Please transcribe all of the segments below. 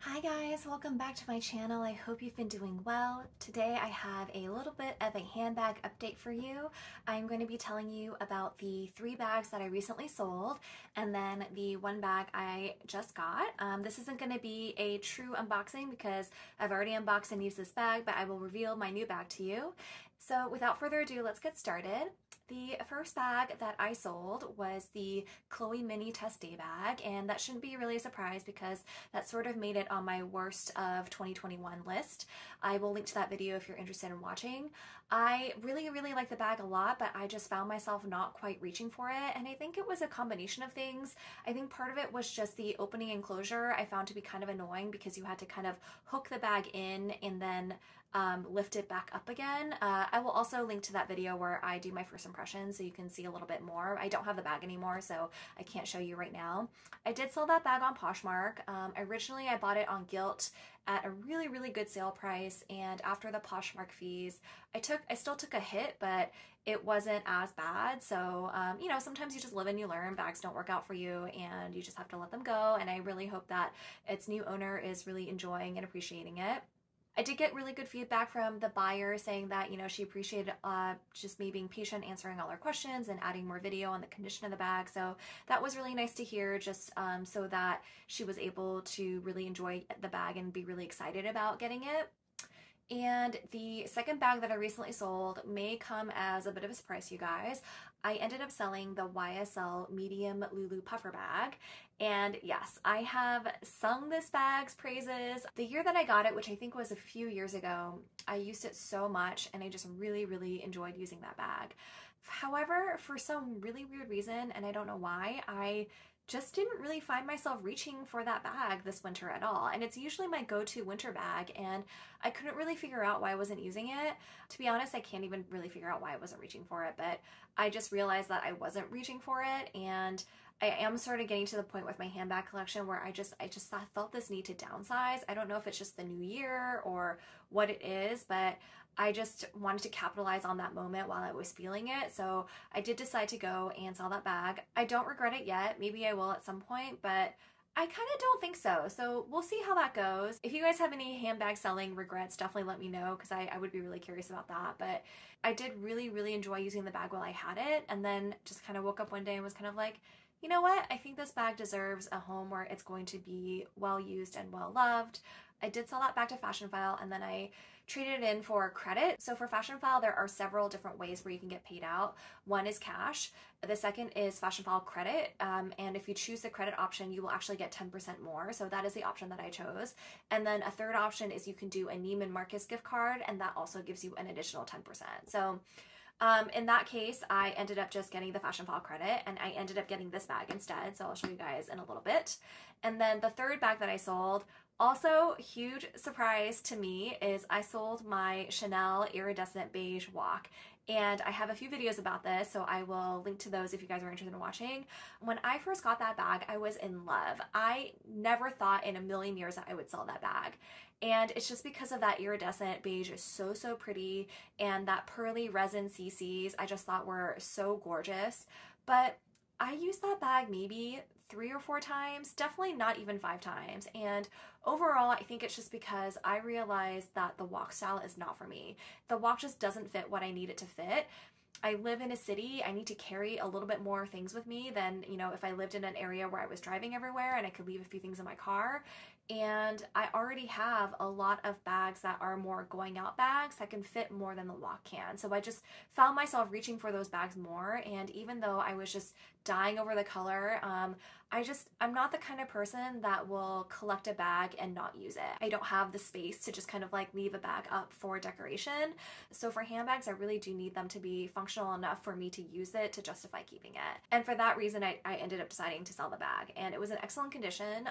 Hi guys, welcome back to my channel. I hope you've been doing well. Today I have a little bit of a handbag update for you. I'm going to be telling you about the 3 bags that I recently sold and then the 1 bag I just got. This isn't going to be a true unboxing because I've already unboxed and used this bag, but I will reveal my new bag to you. So without further ado, let's get started. The first bag that I sold was the Chloe Mini Test Day bag, and that shouldn't be really a surprise because that sort of made it on my worst of 2021 list. I will link to that video if you're interested in watching. I really like the bag a lot, but I just found myself not quite reaching for it, and I think it was a combination of things. I think part of it was just the opening and closure I found to be kind of annoying because you had to kind of hook the bag in and then lift it back up again. I will also link to that video where I do my first impressions so you can see a little bit more. I don't have the bag anymore, so I can't show you right now. I did sell that bag on Poshmark. Originally I bought it on Gilt at a really good sale price, and after the Poshmark fees, I still took a hit, but it wasn't as bad. So, you know, sometimes you just live and you learn. Bags don't work out for you and you just have to let them go. And I really hope that its new owner is really enjoying and appreciating it. I did get really good feedback from the buyer saying that, you know, she appreciated just me being patient, answering all her questions and adding more video on the condition of the bag. So that was really nice to hear, just so that she was able to really enjoy the bag and be really excited about getting it. And the second bag that I recently sold may come as a bit of a surprise to you guys. I ended up selling the YSL medium Lulu puffer bag. And yes, I have sung this bag's praises. The year that I got it, which I think was a few years ago, I used it so much and I just really enjoyed using that bag. However, for some really weird reason, and I don't know why, I just didn't really find myself reaching for that bag this winter at all. And it's usually my go-to winter bag, and I couldn't really figure out why I wasn't using it. To be honest, I can't even really figure out why I wasn't reaching for it, but I just realized that I wasn't reaching for it, and I am sort of getting to the point with my handbag collection where I just felt this need to downsize. I don't know if it's just the new year or what it is, but I just wanted to capitalize on that moment while I was feeling it. So I did decide to go and sell that bag. I don't regret it yet. Maybe I will at some point, but I kind of don't think so. So we'll see how that goes. If you guys have any handbag selling regrets, definitely let me know because I would be really curious about that. But I did really enjoy using the bag while I had it, and then just kind of woke up one day and was kind of like, you know what? I think this bag deserves a home where it's going to be well used and well loved. I did sell that bag to Fashionphile, and then I traded it in for credit. So for Fashionphile, there are several different ways where you can get paid out. One is cash. The second is Fashionphile credit. And if you choose the credit option, you will actually get 10% more. So that is the option that I chose. And then a third option is you can do a Neiman Marcus gift card, and that also gives you an additional 10%. So in that case, I ended up just getting the Fashionphile credit, and I ended up getting this bag instead. So I'll show you guys in a little bit. And then the third bag that I sold, also huge surprise to me, is I sold my Chanel iridescent beige walk. And I have a few videos about this, so I will link to those if you guys are interested in watching. When I first got that bag, I was in love. I never thought in a million years that I would sell that bag. And it's just because of that iridescent beige is so pretty, and that pearly resin CCs I just thought were so gorgeous. But I used that bag maybe 3 or 4 times, definitely not even 5 times. And overall, I think it's just because I realized that the walk style is not for me. The walk just doesn't fit what I need it to fit. I live in a city. I need to carry a little bit more things with me than, you know, if I lived in an area where I was driving everywhere and I could leave a few things in my car. And I already have a lot of bags that are more going out bags that can fit more than the walk can. So I just found myself reaching for those bags more. And even though I was just dying over the color, I'm not the kind of person that will collect a bag and not use it. I don't have the space to just kind of like leave a bag up for decoration. So for handbags, I really do need them to be functional enough for me to use it to justify keeping it. And for that reason, I ended up deciding to sell the bag, and it was in excellent condition.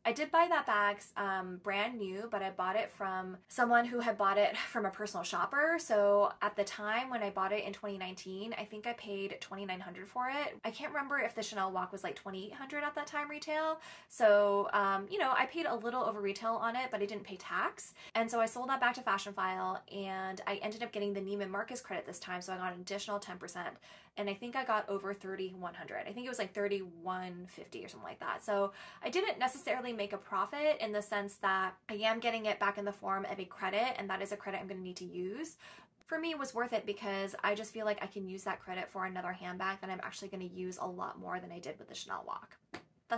I did buy that bag brand new, but I bought it from someone who had bought it from a personal shopper. So at the time when I bought it in 2019, I think I paid $2,900 for it. I can't remember if the Chanel walk was like $2,800 $800 at that time retail. So, you know, I paid a little over retail on it, but I didn't pay tax. And so I sold that back to Fashionphile, and I ended up getting the Neiman Marcus credit this time. So I got an additional 10%. And I think I got over 3,100. I think it was like 3,150 or something like that. So I didn't necessarily make a profit in the sense that I am getting it back in the form of a credit, and that is a credit I'm going to need to use. For me, it was worth it because I just feel like I can use that credit for another handbag that I'm actually going to use a lot more than I did with the Chanel Walk.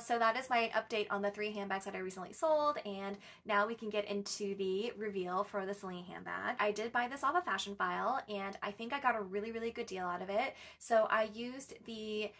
So that is my update on the 3 handbags that I recently sold, and now we can get into the reveal for the Celine handbag. I did buy this off of Fashionphile, and I think I got a really, really good deal out of it. So I used the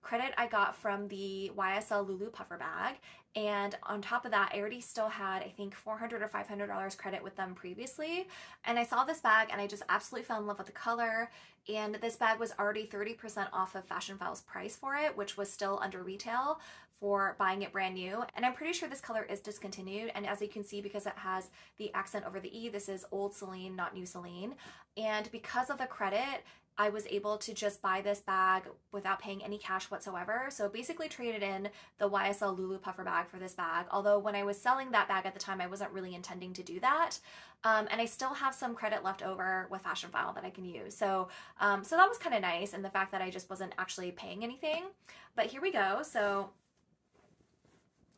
credit I got from the YSL Lulu puffer bag, and on top of that I already still had I think $400 or $500 credit with them previously, and I saw this bag and I just absolutely fell in love with the color. And this bag was already 30% off of Fashionphile's price for it, which was still under retail for buying it brand new. And I'm pretty sure this color is discontinued, and as you can see, because it has the accent over the E, this is old Celine, not new Celine. And because of the credit, I was able to just buy this bag without paying any cash whatsoever. So basically traded in the YSL Lulu puffer bag for this bag. Although when I was selling that bag at the time, I wasn't really intending to do that. And I still have some credit left over with Fashionphile that I can use. So, so that was kind of nice, and the fact that I just wasn't actually paying anything. But here we go. So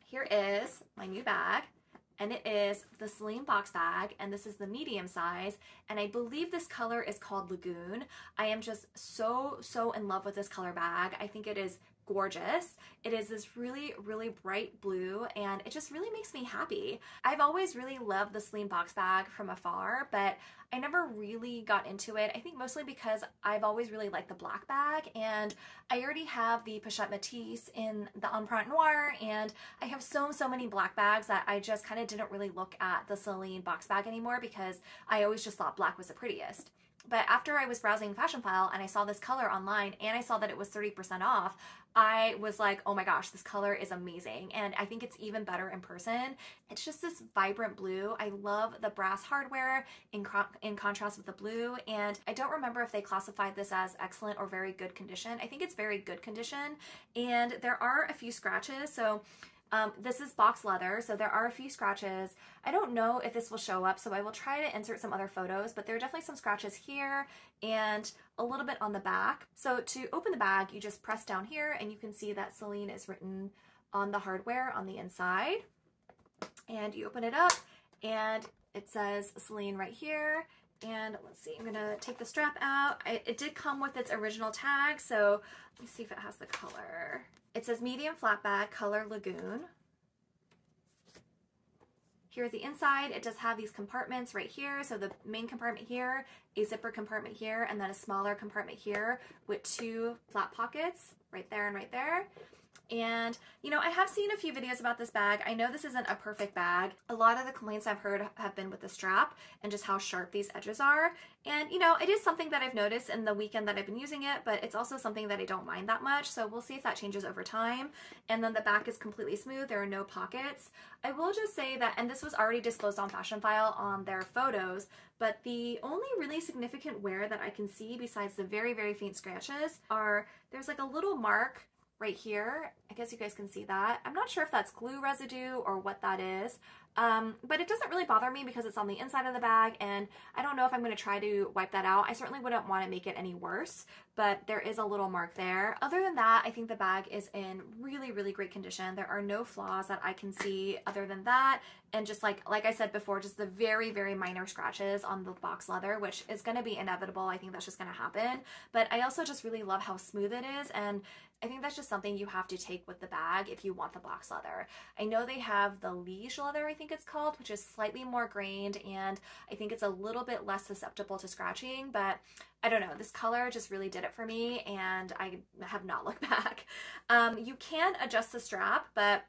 here is my new bag. And it is the Celine Box Bag, and this is the medium size, and I believe this color is called Lagoon. I am just so in love with this color bag. I think it is gorgeous. It is this really, really bright blue, and it just really makes me happy. I've always really loved the Celine Box Bag from afar, but I never really got into it. I think mostly because I've always really liked the black bag, and I already have the Pochette Métis in the Empreinte Noir, and I have so many black bags that I just kind of didn't really look at the Celine Box Bag anymore because I always just thought black was the prettiest. But after I was browsing Fashionphile and I saw this color online and I saw that it was 30% off, I was like, oh my gosh, this color is amazing. And I think it's even better in person. It's just this vibrant blue. I love the brass hardware in contrast with the blue. And I don't remember if they classified this as excellent or very good condition. I think it's very good condition. And there are a few scratches. So this is box leather, so there are a few scratches. I don't know if this will show up, so I will try to insert some other photos, but there are definitely some scratches here and a little bit on the back. So to open the bag, you just press down here and you can see that Celine is written on the hardware on the inside. And you open it up and it says Celine right here. And let's see, I'm gonna take the strap out. It did come with its original tag, so let me see if it has the color. It says medium flat bag, color Lagoon. Here's the inside. It does have these compartments right here. So the main compartment here, a zipper compartment here, and then a smaller compartment here with 2 flat pockets right there and right there. And, you know, I have seen a few videos about this bag. I know this isn't a perfect bag. A lot of the complaints I've heard have been with the strap and just how sharp these edges are. And, you know, it is something that I've noticed in the weekend that I've been using it, but it's also something that I don't mind that much. So we'll see if that changes over time. And then the back is completely smooth. There are no pockets. I will just say that, and this was already disclosed on Fashionphile on their photos, but the only really significant wear that I can see besides the very, very faint scratches are, there's like a little mark right here. I guess you guys can see that. I'm not sure if that's glue residue or what that is, but it doesn't really bother me because it's on the inside of the bag, and I don't know if I'm going to try to wipe that out. I certainly wouldn't want to make it any worse, but there is a little mark there. Other than that, I think the bag is in really, really great condition. There are no flaws that I can see other than that, and just like I said before, just the very, very minor scratches on the box leather, which is going to be inevitable. I think that's just going to happen, but I also just really love how smooth it is, and I think that's just something you have to take with the bag if you want the box leather. I know they have the liege leather, I think it's called, which is slightly more grained, and I think it's a little bit less susceptible to scratching, but I don't know, this color just really did it for me, and I have not looked back. You can adjust the strap, but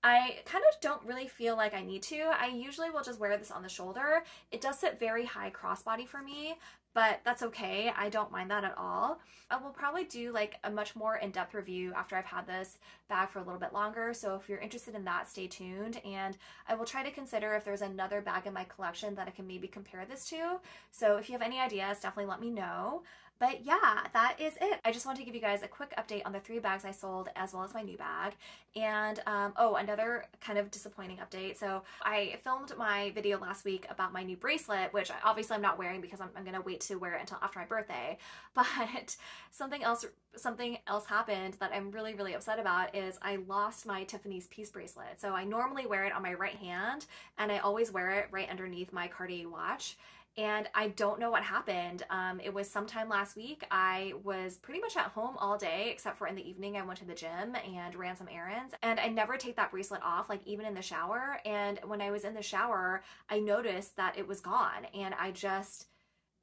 I kind of don't really feel like I need to. I usually will just wear this on the shoulder. It does sit very high crossbody for me, but that's okay. I don't mind that at all. I will probably do like a much more in-depth review after I've had this bag for a little bit longer. So if you're interested in that, stay tuned. And I will try to consider if there's another bag in my collection that I can maybe compare this to. So if you have any ideas, definitely let me know. But yeah, that is it. I just wanted to give you guys a quick update on the 3 bags I sold as well as my new bag. And oh, another kind of disappointing update. So I filmed my video last week about my new bracelet, which obviously I'm not wearing because I'm gonna wait to wear it until after my birthday. But something else happened that I'm really, really upset about is I lost my Tiffany's peace bracelet. So I normally wear it on my right hand and I always wear it right underneath my Cartier watch. And I don't know what happened. It was sometime last week. I was pretty much at home all day, except for in the evening I went to the gym and ran some errands. And I never take that bracelet off, like even in the shower. And when I was in the shower, I noticed that it was gone. And I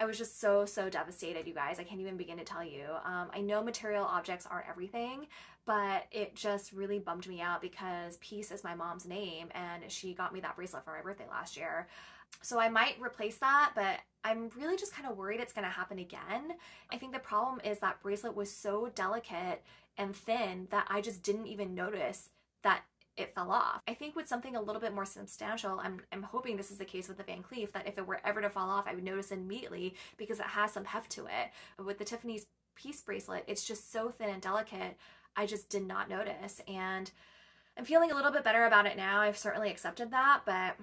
was just so devastated, you guys. I can't even begin to tell you. I know material objects aren't everything, but it just really bummed me out because Peace is my mom's name and she got me that bracelet for my birthday last year. So I might replace that, but I'm really just kind of worried it's going to happen again. I think the problem is that bracelet was so delicate and thin that I just didn't even notice that it fell off. I think with something a little bit more substantial, I'm hoping this is the case with the Van Cleef, that if it were ever to fall off, I would notice immediately because it has some heft to it. But with the Tiffany's peace bracelet, it's just so thin and delicate, I just did not notice. And I'm feeling a little bit better about it now. I've certainly accepted that, but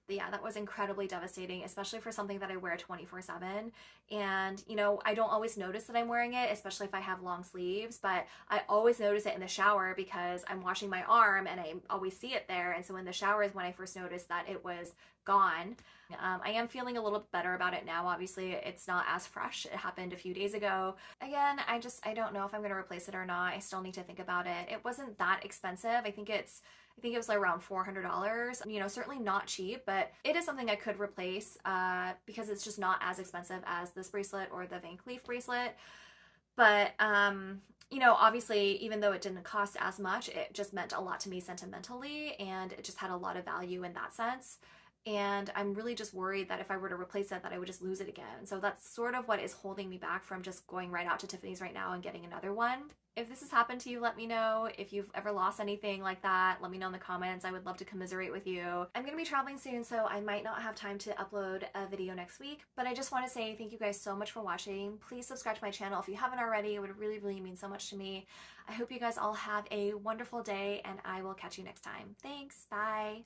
yeah, that was incredibly devastating, especially for something that I wear 24/7. And, you know, I don't always notice that I'm wearing it, especially if I have long sleeves, but I always notice it in the shower because I'm washing my arm and I always see it there. And so in the shower is when I first noticed that it was gone. I am feeling a little better about it now. Obviously, it's not as fresh. It happened a few days ago. Again, I don't know if I'm going to replace it or not. I still need to think about it. It wasn't that expensive. I think it was like around $400, you know, certainly not cheap, but it is something I could replace because it's just not as expensive as this bracelet or the Van Cleef bracelet. But, you know, obviously, even though it didn't cost as much, it just meant a lot to me sentimentally, and it just had a lot of value in that sense. And I'm really just worried that if I were to replace it, that I would just lose it again. So that's sort of what is holding me back from just going right out to Tiffany's right now and getting another one. If this has happened to you, let me know. If you've ever lost anything like that, let me know in the comments. I would love to commiserate with you. I'm going to be traveling soon, so I might not have time to upload a video next week, but I just want to say thank you guys so much for watching. Please subscribe to my channel if you haven't already. It would really, really mean so much to me. I hope you guys all have a wonderful day, and I will catch you next time. Thanks. Bye.